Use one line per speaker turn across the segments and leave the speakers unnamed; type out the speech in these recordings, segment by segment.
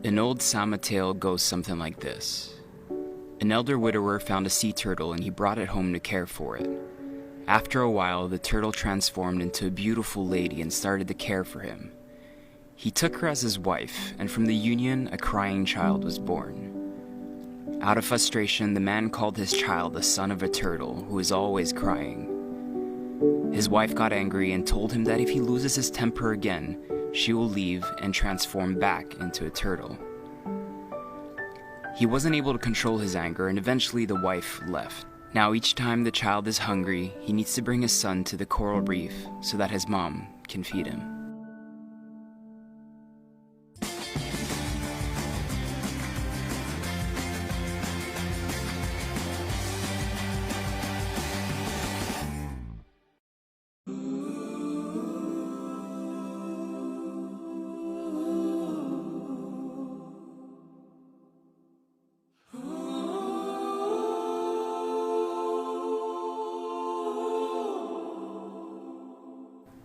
An old Sama tale goes something like this. An elder widower found a sea turtle and he brought it home to care for it. After a while, the turtle transformed into a beautiful lady and started to care for him. He took her as his wife, and from the union, a crying child was born. Out of frustration, the man called his child the son of a turtle who is always crying. His wife got angry and told him that if he loses his temper again, she will leave and transform back into a turtle. He wasn't able to control his anger, and eventually the wife left. Now each time the child is hungry, he needs to bring his son to the coral reef so that his mom can feed him.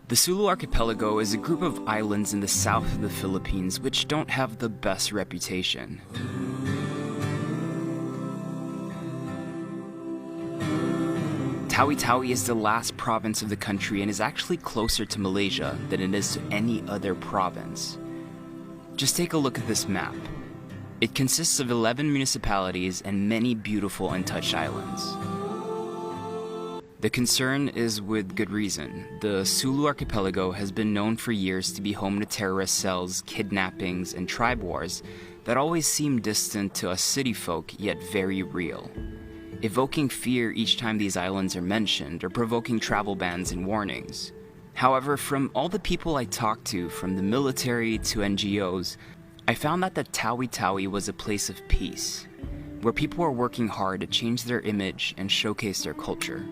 The Sulu archipelago is a group of islands in the south of the Philippines which don't have the best reputation. Tawi-Tawi is the last province of the country and is actually closer to Malaysia than it is to any other province. Just take a look at this map. It consists of 11 municipalities and many beautiful untouched islands. The concern is with good reason. The Sulu archipelago has been known for years to be home to terrorist cells, kidnappings, and tribe wars that always seem distant to us city folk, yet very real, evoking fear each time these islands are mentioned or provoking travel bans and warnings. However, from all the people I talked to, from the military to NGOs, I found that the Tawi-Tawi was a place of peace, where people are working hard to change their image and showcase their culture.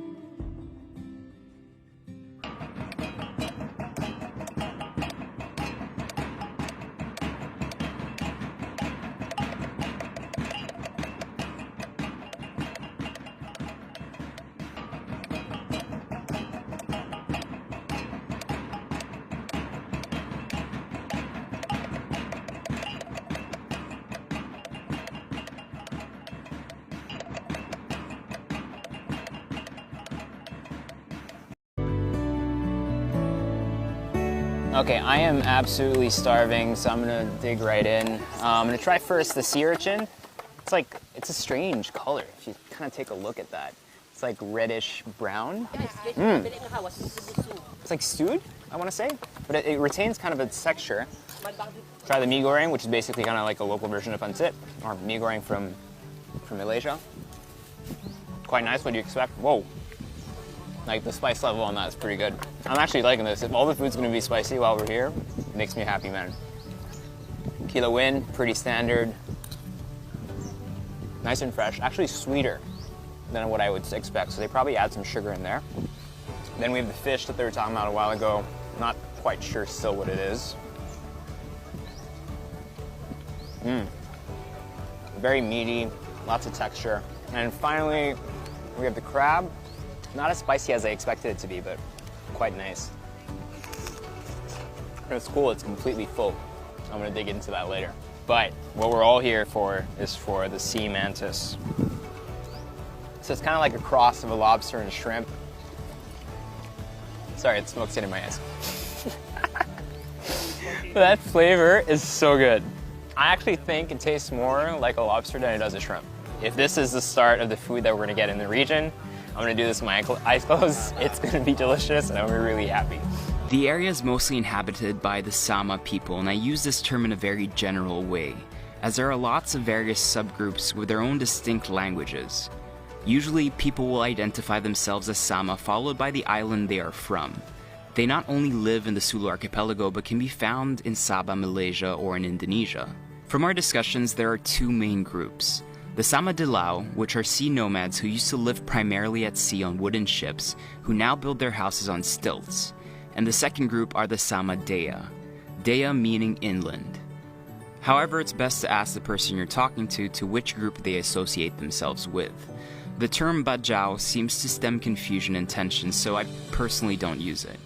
Okay, I am absolutely starving, so I'm gonna dig right in. I'm gonna try first the sea urchin. It's a strange color if you kind of take a look at that. It's like reddish brown. It's like stewed, I want to say, but it retains kind of its texture. Try the mee goreng, which is basically kind of like a local version of pancit, or mee goreng from Malaysia. Quite nice. What do you expect? Whoa. Like, the spice level on that is pretty good. I'm actually liking this. If all the food's gonna be spicy while we're here, it makes me happy, man. Kilo Win, pretty standard. Nice and fresh. Actually sweeter than what I would expect, so they probably add some sugar in there. Then we have the fish that they were talking about a while ago. Not quite sure still what it is. Very meaty, lots of texture. And finally, we have the crab. Not as spicy as I expected it to be, but quite nice. And it's cool, it's completely full. I'm gonna dig into that later. But what we're all here for is for the sea mantis. So it's kind of like a cross of a lobster and a shrimp. Sorry, the smoke's hitting my eyes. But that flavor is so good. I actually think it tastes more like a lobster than it does a shrimp. If this is the start of the food that we're gonna get in the region, I'm gonna do this with my eyes closed. It's gonna be delicious and I'm really happy.
The area is mostly inhabited by the Sama people, and I use this term in a very general way, as there are lots of various subgroups with their own distinct languages. Usually, people will identify themselves as Sama, followed by the island they are from. They not only live in the Sulu archipelago, but can be found in Sabah, Malaysia, or in Indonesia. From our discussions, there are two main groups. The Sama Dilau, which are sea nomads who used to live primarily at sea on wooden ships, who now build their houses on stilts. And the second group are the Sama Dea. Dea meaning inland. However, it's best to ask the person you're talking to which group they associate themselves with. The term Bajau seems to stem confusion and tension, so I personally don't use it.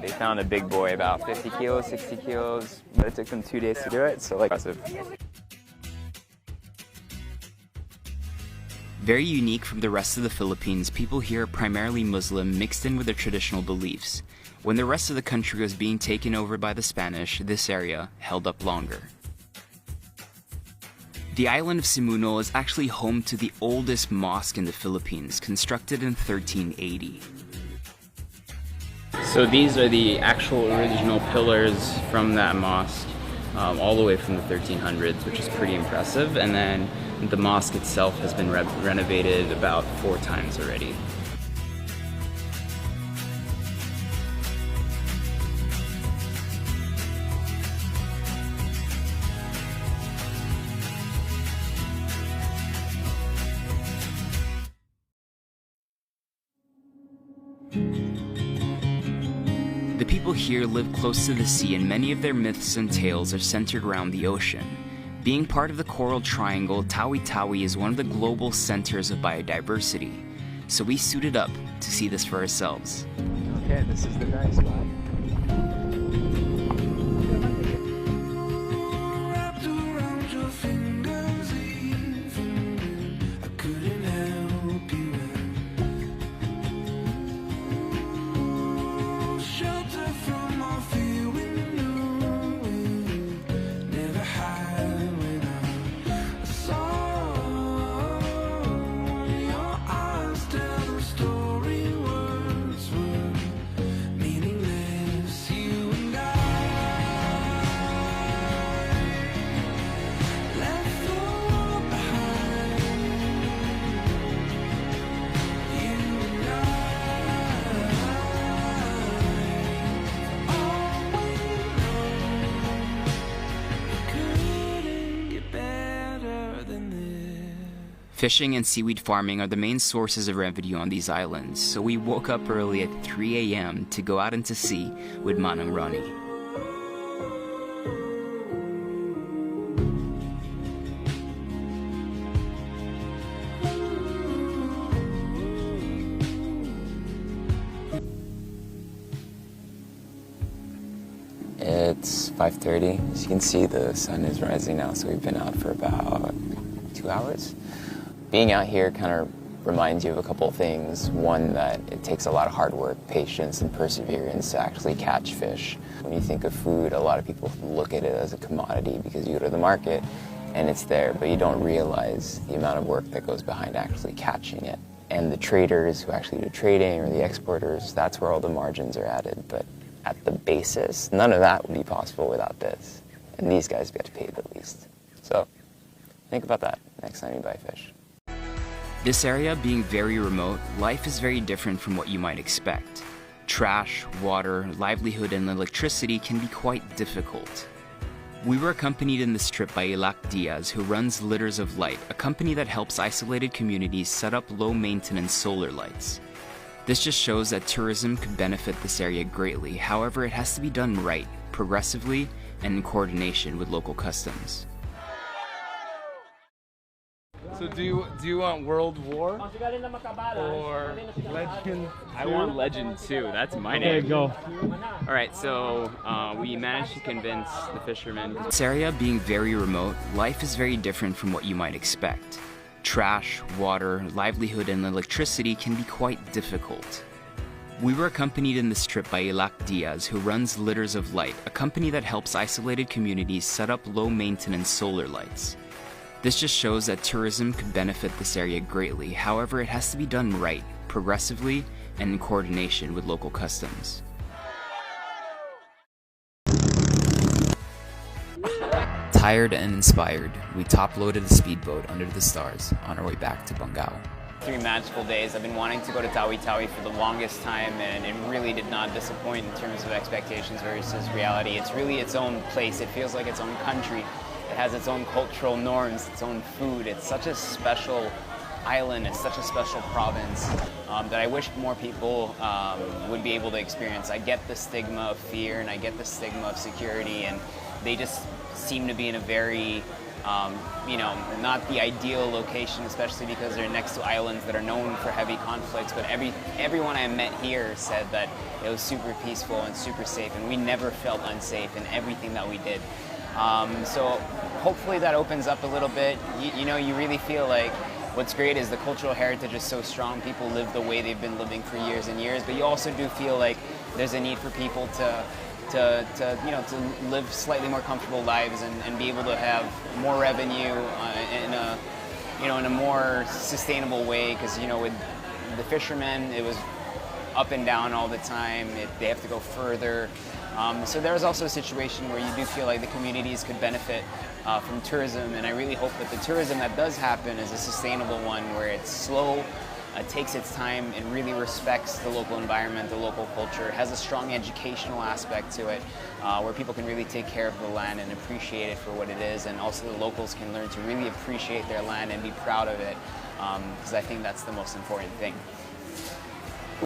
They found a big boy, about 50 kilos, 60 kilos, but it took them 2 days to do it, so like impressive.
Very unique from the rest of the Philippines, people here are primarily Muslim mixed in with their traditional beliefs. When the rest of the country was being taken over by the Spanish, this area held up longer. The island of Simunul is actually home to the oldest mosque in the Philippines, constructed in 1380. So these are the actual original pillars from that mosque, all the way from the 1300s, which is pretty impressive. And then the mosque itself has been renovated about 4 times already. The people here live close to the sea, and many of their myths and tales are centered around the ocean. Being part of the Coral Triangle, Tawi-Tawi is one of the global centers of biodiversity. So we suited up to see this for ourselves.
Okay, this is the dry spot.
Fishing and seaweed farming are the main sources of revenue on these islands, so we woke up early at 3 a.m. to go out into sea with Manang Ronnie.
It's 5:30. As you can see, the sun is rising now, so we've been out for about 2 hours. Being out here kind of reminds you of a couple of things. One, that it takes a lot of hard work, patience, and perseverance to actually catch fish. When you think of food, a lot of people look at it as a commodity because you go to the market and it's there, but you don't realize the amount of work that goes behind actually catching it. And the traders who actually do trading, or the exporters, that's where all the margins are added. But at the basis, none of that would be possible without this. And these guys get paid the least. So think about that next time you buy fish.
This area being very remote, life is very different from what you might expect. Trash, water, livelihood, and electricity can be quite difficult. We were accompanied in this trip by Ilak Diaz, who runs Litters of Light, a company that helps isolated communities set up low-maintenance solar lights. This just shows that tourism could benefit this area greatly. However, it has to be done right, progressively, and in coordination with local customs.
So do you want World War or Legend 2?
I want Legend 2. That's my name.
Okay, go.
All right, so we managed to convince the fishermen. This area being very remote, life is very different from what you might expect. Trash, water, livelihood, and electricity can be quite difficult. We were accompanied in this trip by Ilak Diaz, who runs Litters of Light, a company that helps isolated communities set up low-maintenance solar lights. This just shows that tourism could benefit this area greatly. However, it has to be done right, progressively, and in coordination with local customs. Tired and inspired, we top-loaded the speedboat under the stars on our way back to Bongao.
3 magical days. I've been wanting to go to Tawi-Tawi for the longest time, and it really did not disappoint in terms of expectations versus reality. It's really its own place. It feels like its own country. It has its own cultural norms, its own food. It's such a special island, it's such a special province that I wish more people would be able to experience. I get the stigma of fear and I get the stigma of security, and they just seem to be in a very You know, not the ideal location, especially because they're next to islands that are known for heavy conflicts. But everyone I met here said that it was super peaceful and super safe, and we never felt unsafe in everything that we did. So hopefully that opens up a little bit. You know, you really feel like what's great is the cultural heritage is so strong. People live the way they've been living for years and years, but you also do feel like there's a need for people to you know, to live slightly more comfortable lives and be able to have more revenue in a, you know, in a more sustainable way. Because, you know, with the fishermen, it was up and down all the time. They have to go further. So there's also a situation where you do feel like the communities could benefit from tourism, and I really hope that the tourism that does happen is a sustainable one, where it's slow, takes its time, and really respects the local environment, the local culture, has a strong educational aspect to it, where people can really take care of the land and appreciate it for what it is, and also the locals can learn to really appreciate their land and be proud of it, because I think that's the most important thing.